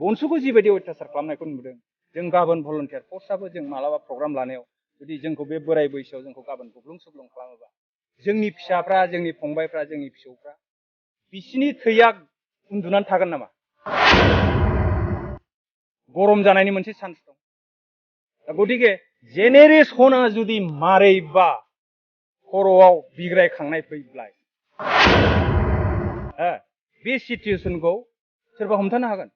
बनसुखौ जिबायदि अयथासार खालामनायखौ नुदों जों गाबोन भलन्टियार फर्सआबो जों मालाबा प्रग्राम लानायाव जुदि जोंखौ बे बोराय बैसोआव जोंखौ गाबोन बुग्लुं सुग्लुं खालामोबा जोंनि फिसाफ्रा जोंनि फंबायफ्रा जोंनि फिसौफ्रा बिसिनि थैया उन्दुनानै थागोन नामा गरम जानायनि मोनसे चान्स दं दा गतिके जेनेरेसना जुदि मारैबा खर'आव बिग्रायखांनाय फैब्ला बे सिचुएसनखौ सोरबा हमथानो हागोन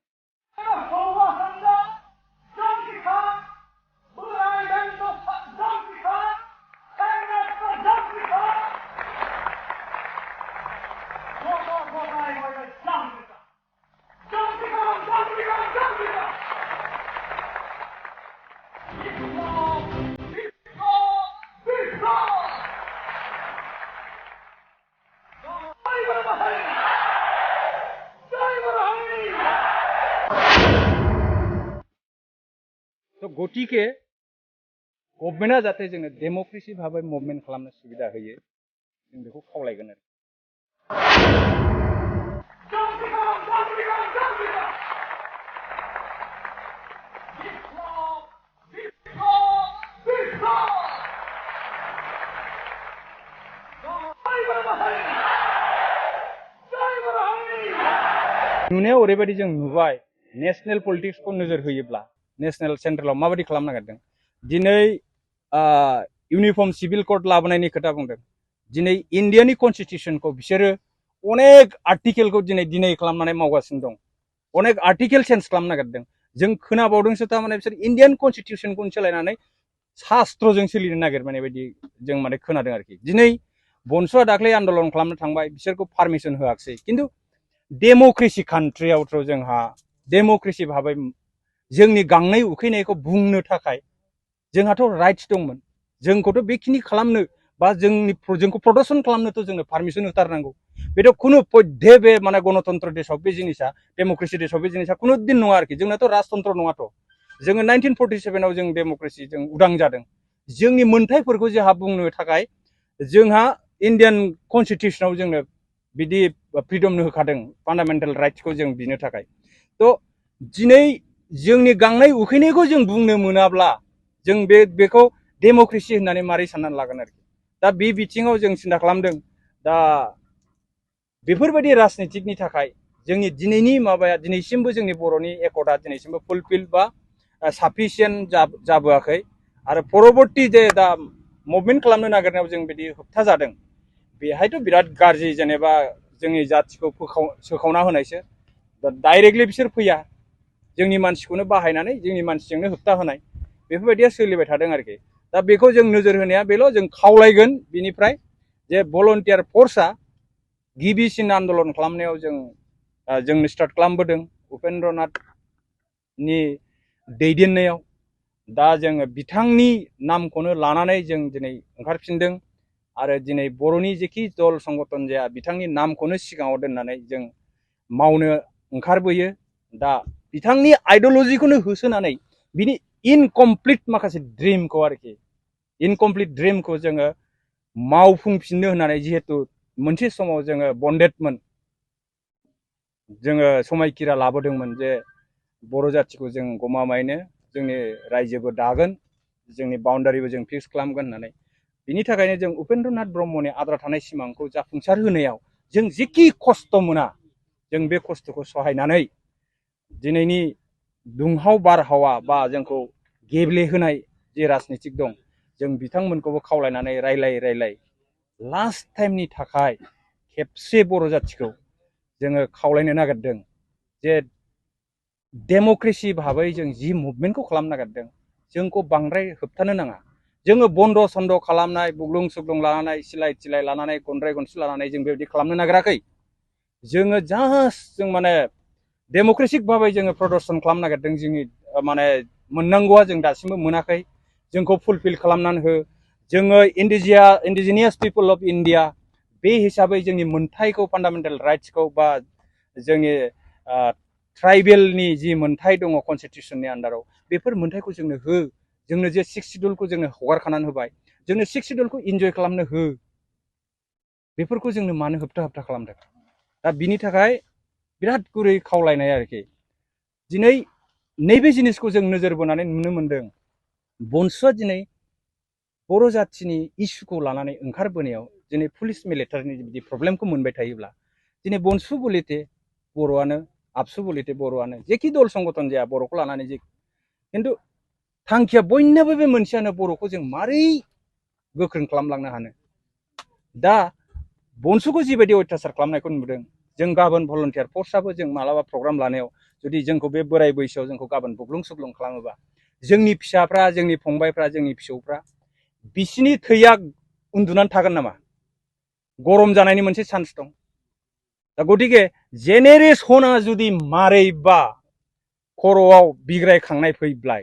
तो गतिके गभर्नमेन्टआ जाहाथे जोंनो डेम'क्रेसि भाबै मुभमेन्ट खालामनो सुबिदा होयो जों बेखौ खावलायगोन आरो नुनायाव ओरैबायदि जों नुबाय नेशनेल पलिटिक्सखौ नोजोर होयोब्ला नेशनेल सेन्ट्रेलाव माबायदि खालामनो नागिरदों दिनै इउनिफर्म सिभिल कोड लाबोनायनि खोथा बुंदों दिनै इन्डियानि कनस्टिटिउसनखौ बिसोरो अनेक आर्टिकेलखौ दिनै खालामनानै मावगासिनो दं अनेक आर्टिकेल चेन्ज खालामनो नागिरदों जों खोनाबावदोंसो थारमाने बिसोर इन्डियान कनस्टिटिउसनखौ सोलायनानै शास्त्रजों सोलिनो नागिरनाय बायदि जों माने खोनादों आरोखि दिनै बनसुआ दाख्लै आन्दलन खालामनो थांबाय बिसोरखौ पारमिसन होआखिसै खिन्थु डेम'क्रेसि कान्ट्रियावथ' जोंहा डेम'क्रेसि भाबै जोंनि गांनाय उखैनायखौ बुंनो थाखाय जोंहाथ' राइट्स दंमोन जोंखौथ' बेखिनि खालामनो बा जोंखौ प्रदर्शन खालामनोथ' जोंनो पारमिसन होथारनांगौ बेथ' खुनु पद्धे बे माने गणतन्त्र देशआव बे जिनिसा डेम'क्रेसि देशआव बे जिनिसा खुनु दिन नङा आरोखि जोंनाथ' राजतन्त्र नङाथ' जोङो 1947आव जों डेम'क्रेसि जों उदां जादों जोंनि मोन्थायफोरखौ जोंहा बुंनो थाखाय जोंहा इन्डियान कनस्टिटिउसनाव जोंनो बिदि फ्रिडम होखादों फान्डामेन्टेल राइट्सखौ जों बिनो थाखाय थ' दिनै जोंनि गांनाय उखैनायखौ जों बुंनो मोनाब्ला जों बेखौ डेम'क्रेसि होननानै मारै साननानै लागोन आरोखि दा बे बिथिङाव जों सिन्था खालामदों दा बेफोरबायदि राजनितिकनि थाखाय जोंनि दिनैनि माबाया दिनैसिमबो जोंनि बर'नि एकर्डआ दिनैसिमबो फुलफिल बा साफिसियेन्ट जाबोआखै आरो परबर्ती जे दा मुभमेन्ट खालामनो नागिरनायाव जों बिदि होबथा जादों बेहायथ' बिराद गाज्रि जेनेबा जोंनि जाथिखौ सोखावना होनायसो दा डाइरेक्टलि बिसोर फैया जोंनि मानसिखौनो बाहायनानै जोंनि मानसिजोंनो होबथा होनाय बेफोरबायदिया सोलिबाय थादों आरोखि दा बेखौ जों नोजोर होनाया बेल' जों खावलायगोन बिनिफ्राय जे भलन्टियार फर्सआ गिबिसिन आन्दलन खालामनायाव जों स्टार्ट खालामबोदों उपेन्द्रनाथनि दैदेननायाव दा जोङो बिथांनि नामखौनो लानानै जों दिनै ओंखारफिनदों आरो दिनै बर'नि जेखि दल संगठन जाया बिथांनि नामखौनो सिगाङाव दोननानै जों मावनो ओंखारबोयो दा बिथांनि आइडिय'लजिखौनो होसोनानै बिनि इनकमप्लिट माखासे ड्रिमखौ आरोखि इनकमप्लिट ड्रिमखौ जोङो मावफुंफिननो होननानै जिहेतु मोनसे समाव जोङो बन्डेडमोन जोङो समायखिरा लाबोदोंमोन जे बर' जाथिखौ जों गमामायैनो जोंनि रायजोबो दागोन जोंनि बाउन्डारिबो जों फिक्स खालामगोन होननानै बिनि थाखायनो जों उपेन्द्रनाथ ब्रह्मनि आद्रा थानाय सिमांखौ जाफुंसार होनायाव जों जेखि खस्थ' मोना जों बे खस्थ'खौ सहायनानै दिनैनि दुंहाव बारहावा बा जोंखौ गेब्लेहोनाय जे राजनितिक दं जों बिथांमोनखौबो खावलायनानै रायलाय लास्ट टाइमनि थाखाय खेबसे बर' जाथिखौ जोङो खावलायनो नागिरदों जे डेम'क्रेसि भाबै जों जि मुभमेन्टखौ खालामनो नागिरदों जोंखौ बांद्राय होबथानो नाङा जोङो बन्द' सन्द' खालामनाय बुग्लुं सुग्लुं लानानै सिलाय थिलाय लानानै गनद्राय गनसि लानानै जों बेबायदि खालामनो नागिराखै जोङो जास्ट जों माने डेम'क्रेटिक भाबै जोङो प्रदर्शन खालामनो नागिरदों जोंनि माने मोननांगौआ जों दासिमबो मोनाखै जोंखौ फुलफिल खालामनानै हो जोङो इन्डिजिनियास पिपल अफ इन्डिया बे हिसाबै जोंनि मोन्थायखौ फान्डामेन्टेल राइट्सखौ बा जोंनि ट्राइबेलनि जि मोन्थाय दङ कनस्टिटिउसननि आन्दाराव बेफोर मोन्थायखौ जोंनो हो जोंनो जे 6 शिड्युलखौ जोंनो हगारखानानै होबाय जोंनो 6 शिड्युलखौ इन्जय खालामनो हो बेफोरखौ जोंनो मानो होबथा खालामदों दा बिनि थाखाय बिराद गुरै खावलायनाय आरोखि दिनै नैबे जिनिसखौ जों नोजोर बोनानै नुनो मोनदों बनसुआ दिनै बर' जाथिनि इस्युखौ लानानै ओंखारबोनायाव दिनै पुलिस मिलिटारिनि बिदि प्रब्लेमखौ मोनबाय थायोब्ला दिनै बनसु बलिते बर'आनो आबसु बलिते बर'आनो जेखि दल संगठन जाया बर'खौ लानानै जे खिन्थु थांखिया बयनाबो बे मोनसेयानो बर'खौ जों मारै गोख्रों खालामलांनो हानो दा बनसुखौ जिबायदि अयथासार खालामनायखौ नुदों जों गाबोन भलन्टियार फर्सआबो जों मालाबा प्रग्राम लानायाव जुदि जोंखौ बे बोराय बैसोआव जोंखौ गाबोन बुग्लुं सुग्लुं खालामोबा जोंनि फिसाफ्रा जोंनि फंबायफ्रा जोंनि फिसौफ्रा बिसिनि थैया उन्दुनानै थागोन नामा गरम जानायनि मोनसे चान्स दं दा गतिके जेनेरेसना जुदि मारैबा खर'आव बिग्रायखांनाय फैब्ला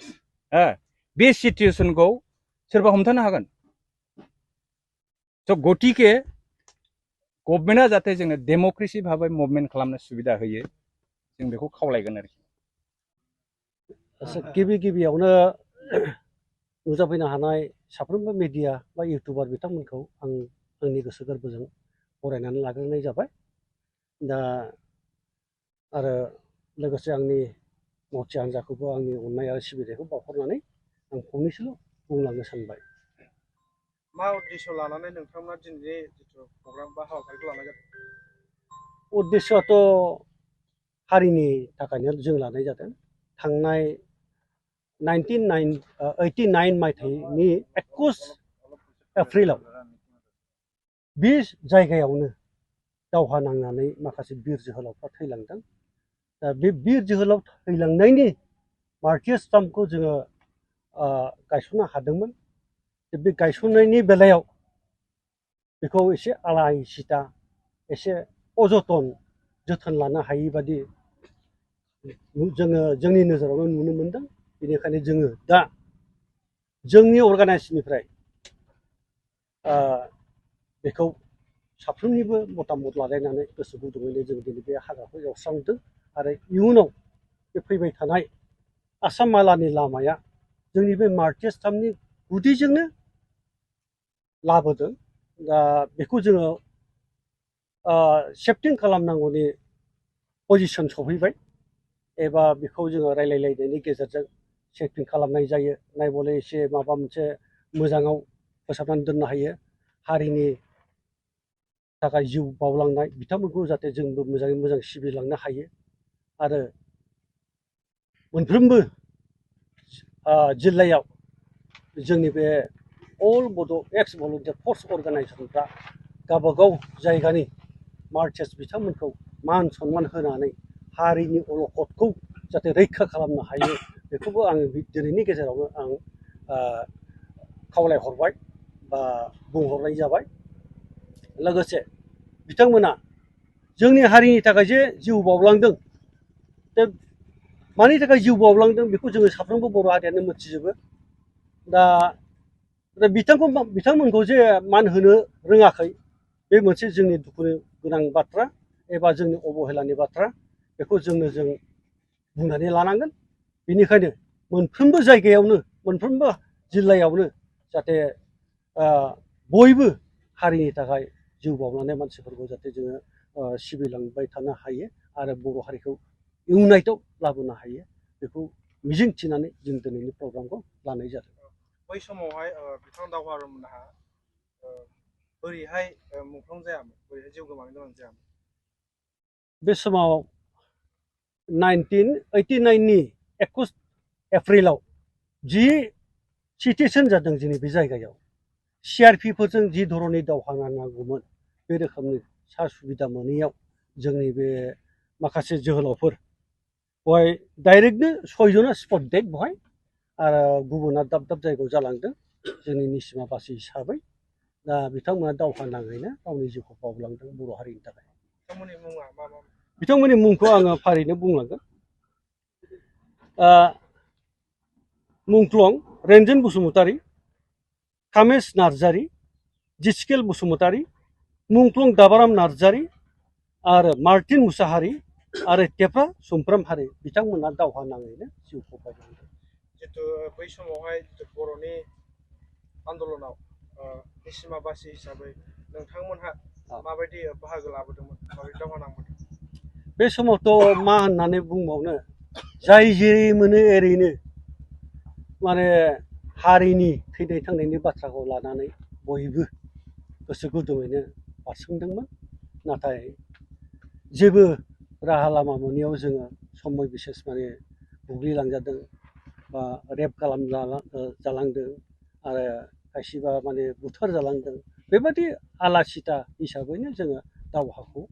बे सिचुएसनखौ सोरबा हमथानो हागोन स' गतिके गभर्नमेन्टआ जाहाथे जोंनो डेम'क्रेसि भाबै मुभमेन्ट खालामनो सुबिदा होयो जों बेखौ खावलायगोन आरोखि गिबियावनो नुजाफैनो हानाय साफ्रोमबो मिडिया बा इउटुबार बिथांमोनखौ आंनि गोसो गोरबोजों बरायनानै लाग्रोनाय जाबाय दा आरो लोगोसे आंनि मावथि हान्जाखौबो आंनि अननाय आरो सिबिनायखौ बावहरनानै आं फंनैसोल' बुंलांनो सानबाय मा उद्देश्य लानानै नोंथांमोना दिनैनि जिथु प्रग्राम बा हाबाफारिखौ लानाय जादों उद्देश्यआथ' हारिनि थाखायनो जों लानाय जादों थांनाय 1989 मायथाइनि 21 एप्रिलाव बे जायगायावनो दावहा नांनानै माखासे बिर जोहोलावफ्रा थैलांदों दा बे बिर जोहोलाव थैलांनायनि मार्टियार्स स्टाम्पखौ जोङो गायसननो हादोंमोन बे गायसननायनि बेलायाव बेखौ एसे आलाय सिता एसे अजतन जोथोन लानो हायि बादि जोङो जोंनि नोजोरावनो नुनो मोनदों बेनिखायनो जोङो दा जोंनि अर्गानाइजेसननिफ्राय बेखौ साफ्रोमनिबो मतामत लालायनानै गोसो गुदुङैनो जों दिनै बे हाग्राखौ एवस्रांदों आरो इयुनाव बे फैबाय थानाय आसाम मालानि लामाया जोंनि बे मार्टियार्स स्टाम्पनि गुदिजोंनो लाबोदों दा बेखौ जोङो सेफटिं खालामनांगौनि पजिसन सफैबाय एबा बेखौ जोङो रायलायलायनायनि गेजेरजों सेफटिं खालामनाय जायो नायबले एसे माबा मोनसे मोजाङाव फोसाबनानै दोननो हायो हारिनि थाखाय जिउ बावलांनाय बिथांमोनखौ जाहाथे जोंबो मोजाङै मोजां सिबिलांनो हायो आरो मोनफ्रोमबो जिल्लायाव जोंनि बे अल बड' एक्स भलन्टियार फर्स अर्गानाइजेसनफ्रा गावबागाव जायगानि मार्टियार्स बिथांमोनखौ मान सनमान होनानै हारिनि अलखदखौ जाहाथे रैखा खालामनो हायो बेखौबो आं दिनैनि गेजेरावनो आं खावलायहरबाय बा बुंहरनाय जाबाय लोगोसे बिथांमोना जोंनि हारिनि थाखाय जे जिउ बावलांदों दा मानि थाखाय जिउ बावलांदों बेखौ जोङो साफ्रोमबो बर' हारियानो मिथिजोबो दा बिथांमोनखौ जे मान होनो रोङाखै बे मोनसे जोंनि दुखुनि गोनां बाथ्रा एबा जोंनि अबहेलानि बाथ्रा बेखौ जों बुंनानै लानांगोन बेनिखायनो मोनफ्रोमबो जायगायावनो मोनफ्रोमबो जिल्लायावनो जाहाथे बयबो हारिनि थाखाय जिउ बावलांनाय मानसिफोरखौ जाहाथे जोङो सिबिलांबाय थानो हायो आरो बर' हारिखौ इउनाइटआव लाबोनो हायो बेखौ मिजिं थिनानै जों दिनैनि प्रग्रामखौ लानाय जादों बै समावहाय बिथां दावहारुमोनहा बोरैहाय मुंख्लं जायामोन बोरैहाय जिउ गोमानो गोनां जायामोन बे समाव 1989नि 21 एप्रिलाव जि सिटुएसन जादों जोंनि बे जायगायाव CRPफोरजों जि धरननि दावहा नांनांगौमोन बे रोखोमनि सा सुबिदा मोनैयाव जोंनि बे माखासे जोहोलावफोर बेवहाय डाइरेक्टनो 6 जना स्पट डेड बेवहाय आरो गुबुना दाब दाब जायगायाव जालांदों जोंनि निसिमा बासि हिसाबै दा बिथांमोना दावहा नाङैनो गावनि जिउखौ बावलांदों बर' हारिनि थाखाय बिथांमोननि मुङा मा मा बिथांमोननि मुंखौ आङो फारिनो बुंलांगोन मुंख्लं रेन्जन बसुमतारी कामेश नार्जारी जिस्केल बसुमतारी मुंख्लं दाबाराम नार्जारी आरो मार्टिन मुसाहारी आरो टेफ्रा सुमफ्राम हारि बिथांमोना दावहा नाङैनो जिउखौ बावलांदों जितु बै समावहाय बर'नि आन्दलनाव निसिमा बासि हिसाबै नोंथांमोनहा माबायदि बाहागो लाबोदोंमोन माबायदि दावहा नांबोदों बे समावथ' मा होननानै बुंबावनो जाय जेरै मोनो एरैनो माने हारिनि थैनाय थांनायनि बाथ्राखौ लानानै बयबो गोसो गुदुङैनो बारसोमदोंमोन। नाथाय जेबो राहा लामा मोनैयाव जोङो समय बिसेस माने बुग्लिलांजादों बा रेप जालांदों आरो खायसेबा माने बुथार जालांदों। बेबायदि आलासिथा हिसाबैनो जोङो दावहाखौ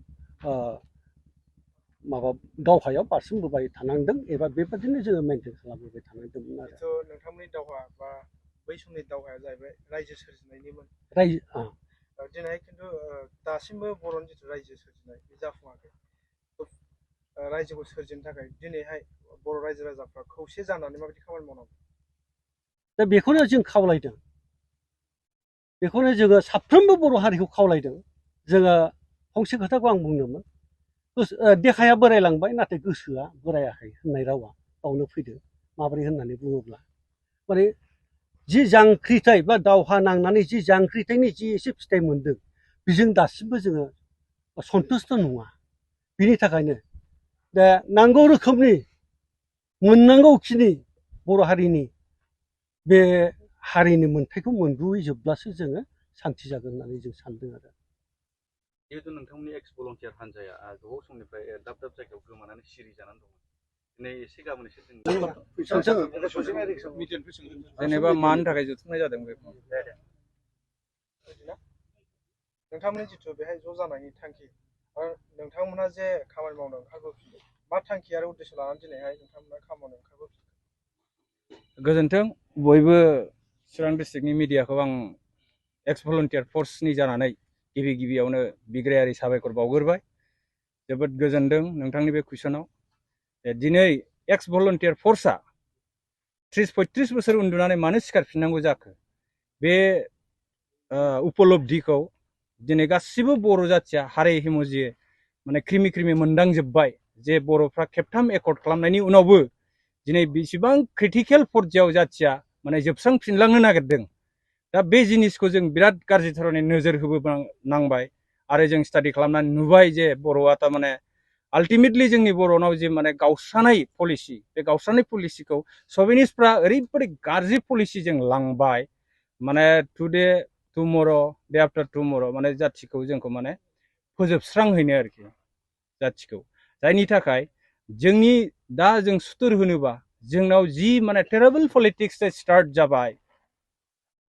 दावहायाव बारसोमबोबाय थानांदों एबा बेबादिनो जोङो मेनटेन खालामबोबाय थानांदोंमोन आरो। जिहेथु नोंथांमोननि दावहा बा बै समनि दावहाया जाहैबाय रायजो सोरजिनायनिमोन। रायजो दिनैहाय खिन्थु दासिमबो बर'नि जिथु रायजो सोरजिनाय बे जाफुङाखै। रायजोखौ सोरजिनो थाखाय दिनैहाय बर' रायजो राजाफ्रा खौसे जानानै माबायदि खामानि मावनांगौ? दा बेखौनो जों खावलायदों। बेखौनो जोङो साफ्रोमबो बर' हारिखौ खावलायदों। जोङो फंसे खोथाखौ आं बुंदोंमोन, देहाया बोरायलांबाय नाथाय गोसोआ बोरायाखै होननाय रावा गावनो फैदों। माबोरै होननानै बुङोब्ला माने जि जांख्रिथाय बा दावहा नांनानै जि जांख्रिथायनि जि एसे फिथाइ मोनदों बेजों दासिमबो जोङो सन्थुष्ट नङा। बिनि थाखायनो दा नांगौ रोखोमनि मोननांगौखिनि बर' हारिनि बे हारिनि मोन्थायखौ मोनग्रोहैजोबब्लासो जोङो सान्थि जागोन होननानै जों सानदों आरो। जिहेतु नोंथांमोननि एक्स भलन्टियार हान्जाया गोबाव समनिफ्राय दाब दाब जायगायाव गोमानानै सिरि जानानै दंमोन। दिनै एसे गाबोन एसे जेनेबा मानि थाखाय जुथुमनाय जादों बेखौ नोंथांमोननि जिथु बेहाय ज' जानायनि थांखि आरो नोंथांमोनहा जे खामानि मावनो ओंखारबोफिनदों, मा थांखि आरो उद्देश्य लानानै दिनैहाय नोंथांमोना खामानि मावनो ओंखारबोफिनदों? गोजोन्थों बयबो चिरां डिस्ट्रिक्टनि मिडियाखौ आं एक्स भलन्टियार फर्सनि जानानै गिबियावनो बिग्रायारि साबायखर बावग्रोबाय। जोबोद गोजोनदों नोंथांनि बे कुइसनाव। दिनै एक्स भलन्टियार फर्सआ 30-35 बोसोर उन्दुनानै मानो सिखारफिननांगौ जाखो, बे उपलब्धिखौ दिनै गासिबो बर' जाथिया हारे हिमजिए माने क्रिमि मोनदांजोब्बाय जे बर'फ्रा खेबथाम एकर्ड खालामनायनि उनावबो दिनै बेसेबां क्रिटिकेल पर्यायाव जाथिया माने जोबस्रांफिनलांनो नागिरदों। दा बे जिनिसखौ जों बिराद गाज्रि धरनै नोजोर होबोनांबाय आरो जों स्टाडि खालामनानै नुबाय जे बर'आ थारमाने आल्टिमेटलि जोंनि बर'नाव जे माने गावस्रानाय पलिसि, बे गावस्रानाय पलिसिखौ सभिनिस्टफ्रा ओरैबायदि गाज्रि पलिसिजों लांबाय माने टुडे टुमर' डे आफ्टार टुमर' माने जाथिखौ जोंखौ माने फोजोबस्रांहैनो आरोखि जाथिखौ। जायनि थाखाय जोंनि दा जों सुथुर होनोबा जोंनाव जि माने टेरेबल पलिटिक्स स्टार्ट जाबाय,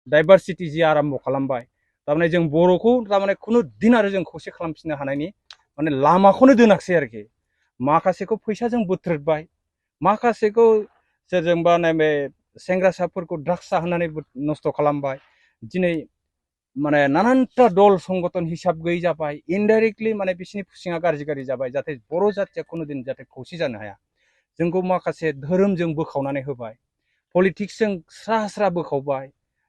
डाइभारसिटि जि आराम्भ खालामबाय, थारमाने जों बर'खौ थारमाने खुनु दिन आरो जों खौसे खालामफिननो हानायनि माने लामाखौनो दोनाखसै आरोखि। माखासेखौ फैसाजों बोथ्रोदबाय, माखासेखौ सोरजोंबा नैबे सेंग्रासाफोरखौ ड्राग्स जाहोनानै नस्थ' खालामबाय। दिनै माने नानानथा दल संगठन हिसाब गैयै जाबाय। इनडाइरेक्टलि माने बिसिनि फुसिङा गाज्रि जाबाय जाहाथे बर' जाथिया खुनु दिन जाहाथे खौसे जानो हाया। जोंखौ माखासे धोरोमजों बोखावनानै होबाय, पलिटिक्सजों स्रा बोखावबाय।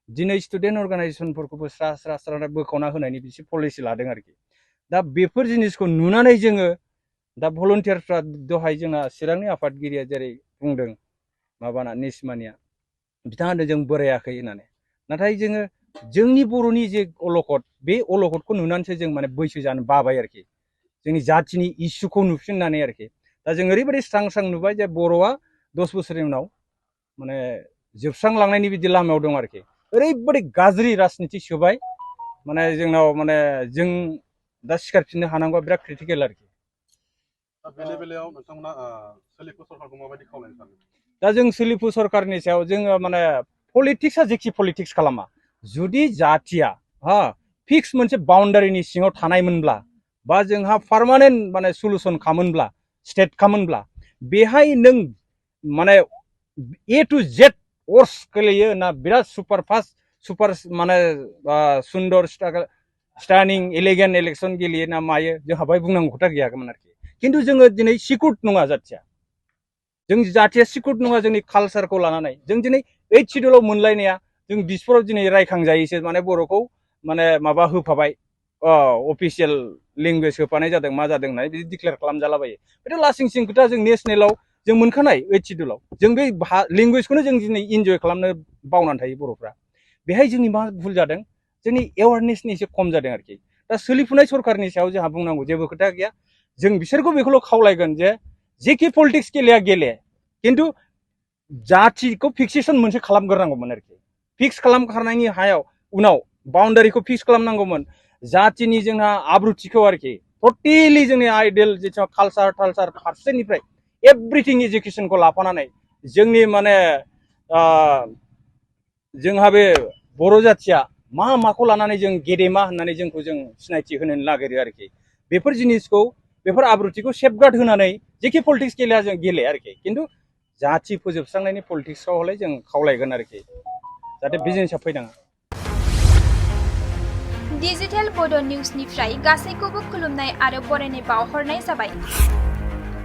दिनै स्टुडेन्ट अर्गानाइजेसनफोरखौबो स्रा बोखावना होनायनि बिसि पलिसि लादों आरोखि। दा बेफोर जिनिसखौ नुनानै जोङो दा भलन्टियारफ्रा दहाय जोंना चिरांनि आफादगिरिया जेरै बुंदों माबाना निसमानिया, बिथाङा होनदों जों बोरायाखै होननानै। नाथाय जोङो जोंनि बर'नि जे अलखद, बे अलखदखौ नुनानैसो जों माने बैसो जानो बाबाय आरोखि। जोंनि जाथिनि इसुखौ नुफिननानै आरोखि। दा जों ओरैबायदि स्रां नुबाय जे बर'आ 10 बोसोरनि उनाव माने जोबस्रांलांनायनि बिदि लामायाव दं आरोखि। ओरैबायदि गाज्रि राजनिति सोबाय माने जोंनाव माने जों दा सिखारफिननो हानांगौआ बिराद क्रिटिकेल आरोखि। बेनि बेलायाव नोंथांमोना सोलिफु सरकारखौ माबायदि खावलायनो सानो? दा जों सोलिफु सरकारनि सायाव जोङो माने पलिटिक्सआ जेखि पलिटिक्स खालामा, जुदि जाथिया फिक्स मोनसे बाउन्डारिनि सिङाव थानायमोनब्ला बा जोंहा पार्मानेन्ट माने सलुसन खामोनब्ला, स्टेट खामोनब्ला, बेहाय नों माने ए टु जेड अर्स गोलैयो ना बिराद सुपार फास्ट सुपार माने सुन्दर स्टानिं एलिगेन्ट इलेक्सन गेलेयो ना मायो, जोंहा बाहाय बुंनांगौ खोथा गैयामोन आरोखि। खिन्थु जोङो दिनै सिकुट नङा जाथिया, जों जाथिया सिकुट नङा जोंनि कालसारखौ लानानै। जों दिनै 8 सिडुलाव मोनलायनाया जों बिसफोराव दिनै रायखांजायोसो माने बर'खौ माने माबा होफाबाय, अफिसियेल लेंगुवेज होफानाय जादों मा जादों होननानै बिदि डिक्लेयार खालामजालाबायो। बेथ' लासिं सिं खोथा। जों नेसनेलाव जों मोनखानाय 8 सिडुलाव जों बे लेंगुवेजखौनो जों दिनै इन्जय खालामनो बावनानै थायो बर'फ्रा। बेहाय जोंनि मा भुल जादों, जोंनि एवारनेसनि एसे खम जादों आरोखि। दा सोलिफुनाय सरकारनि सायाव जोंहा बुंनांगौ जेबो खोथा गैया। जों बिसोरखौ बेखौल' खावलायगोन जे जेखि पलिटिक्स गेलेया गेले, खिन्थु जाथिखौ फिक्सेसन मोनसे खालामग्रोनांगौमोन आरोखि फिक्स खालामखांनायनि हायाव उनाव बाउन्डारिखौ फिक्स खालामनांगौमोन जातिनि जोंहा आब्रुथिखौ आरोखि टटेलि जोंनि आइडेल जिथु कालचार फारसेनिफ्राय एभ्रिथिं एजुकेसनखौ लाफानानै जोंनि माने जोंहा बे बर' जाथिया माखौ लानानै जों गेदेमा होननानै जोंखौ जों सिनायथि होनो नागिरो आरोखि बेफोर जिनिसखौ बेफोर आब्रुथिखौ सेफगार्ड होनानै जेखि पलिटिक्स गेलेया जों गेले आरोखि खिन्थु जाथि फोजोबस्रांनायनि पलिटिक्सआव हले जों खावलायगोन आरोखि जाहाथे बिजनेसा फैनाङा डिजिटेल बड' निउसनिफ्राय गासैखौबो खुलुमनाय आरो बरायनाय बावहरनाय जाबाय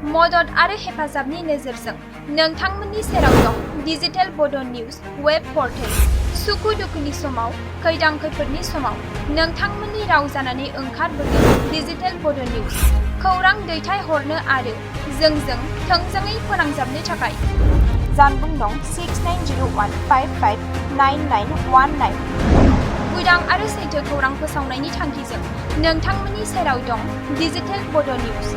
मदद आरो हेफाजाबनि नोजोरजों नोंथांमोननि सेराव दं डिजिटेल बड' निउस वेब पर्टेल सुखु दुखुनि समाव खैदां खैफोदनि समाव नोंथांमोननि राव जानानै ओंखारबोगोन डिजिटेल बड' निउस खौरां दैथायहरनो आरो जोंजों थोंजोङै फोनांजाबनो थाखाय जानबुं नं 6901559919 उदां आरो सैथो खौरां फोसावनायनि थांखिजों नोंथांमोननि सेराव दं डिजिटेल बड' निउस